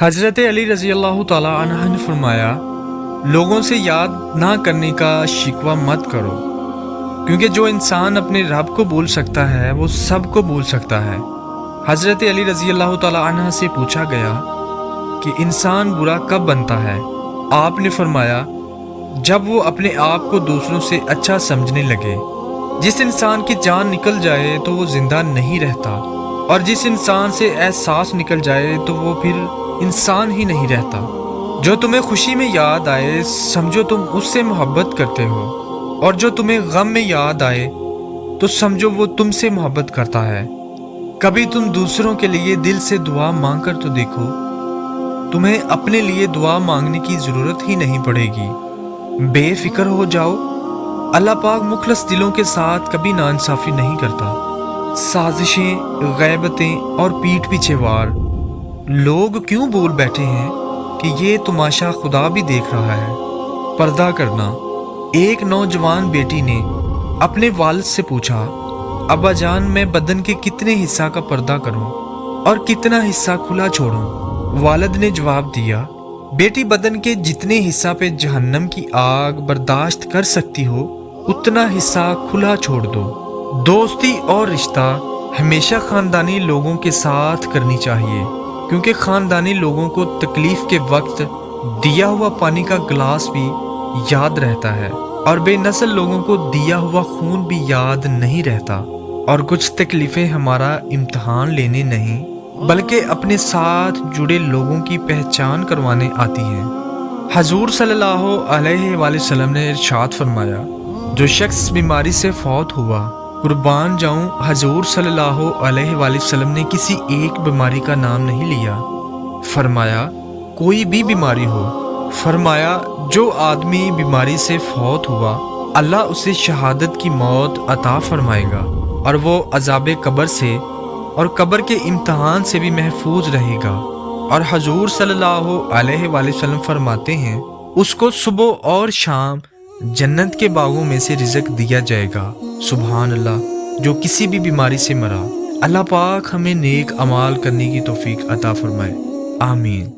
حضرت علی رضی اللہ تعالیٰ عنہ نے فرمایا، لوگوں سے یاد نہ کرنے کا شکوہ مت کرو، کیونکہ جو انسان اپنے رب کو بھول سکتا ہے وہ سب کو بھول سکتا ہے۔ حضرت علی رضی اللہ تعالیٰ عنہ سے پوچھا گیا کہ انسان برا کب بنتا ہے؟ آپ نے فرمایا، جب وہ اپنے آپ کو دوسروں سے اچھا سمجھنے لگے۔ جس انسان کی جان نکل جائے تو وہ زندہ نہیں رہتا، اور جس انسان سے احساس نکل جائے تو وہ پھر انسان ہی نہیں رہتا۔ جو تمہیں خوشی میں یاد آئے سمجھو تم اس سے محبت کرتے ہو، اور جو تمہیں غم میں یاد آئے تو سمجھو وہ تم سے محبت کرتا ہے۔ کبھی تم دوسروں کے لیے دل سے دعا مانگ کر تو دیکھو، تمہیں اپنے لیے دعا مانگنے کی ضرورت ہی نہیں پڑے گی۔ بے فکر ہو جاؤ، اللہ پاک مخلص دلوں کے ساتھ کبھی ناانصافی نہیں کرتا۔ سازشیں، غیبتیں اور پیٹھ پیچھے وار لوگ کیوں بول بیٹھے ہیں کہ یہ تماشا خدا بھی دیکھ رہا ہے۔ پردہ کرنا۔ ایک نوجوان بیٹی نے اپنے والد سے پوچھا، ابا جان میں بدن کے کتنے حصہ کا پردہ کروں اور کتنا حصہ کھلا چھوڑوں؟ والد نے جواب دیا، بیٹی بدن کے جتنے حصہ پہ جہنم کی آگ برداشت کر سکتی ہو اتنا حصہ کھلا چھوڑ دو۔ دوستی اور رشتہ ہمیشہ خاندانی لوگوں کے ساتھ کرنی چاہیے، کیونکہ خاندانی لوگوں کو تکلیف کے وقت دیا ہوا پانی کا گلاس بھی یاد رہتا ہے، اور بے نسل لوگوں کو دیا ہوا خون بھی یاد نہیں رہتا۔ اور کچھ تکلیفیں ہمارا امتحان لینے نہیں بلکہ اپنے ساتھ جڑے لوگوں کی پہچان کروانے آتی ہیں۔ حضور صلی اللہ علیہ وآلہ وسلم نے ارشاد فرمایا، جو شخص بیماری سے فوت ہوا قربان جاؤں، حضور صلی اللہ علیہ وآلہ وسلم نے کسی ایک بیماری کا نام نہیں لیا۔ فرمایا کوئی بھی بیماری ہو، فرمایا جو آدمی بیماری سے فوت ہوا اللہ اسے شہادت کی موت عطا فرمائے گا، اور وہ عذاب قبر سے اور قبر کے امتحان سے بھی محفوظ رہے گا۔ اور حضور صلی اللہ علیہ وآلہ وسلم فرماتے ہیں، اس کو صبح اور شام جنت کے باغوں میں سے رزق دیا جائے گا۔ سبحان اللہ، جو کسی بھی بیماری سے مرا۔ اللہ پاک ہمیں نیک اعمال کرنے کی توفیق عطا فرمائے، آمین۔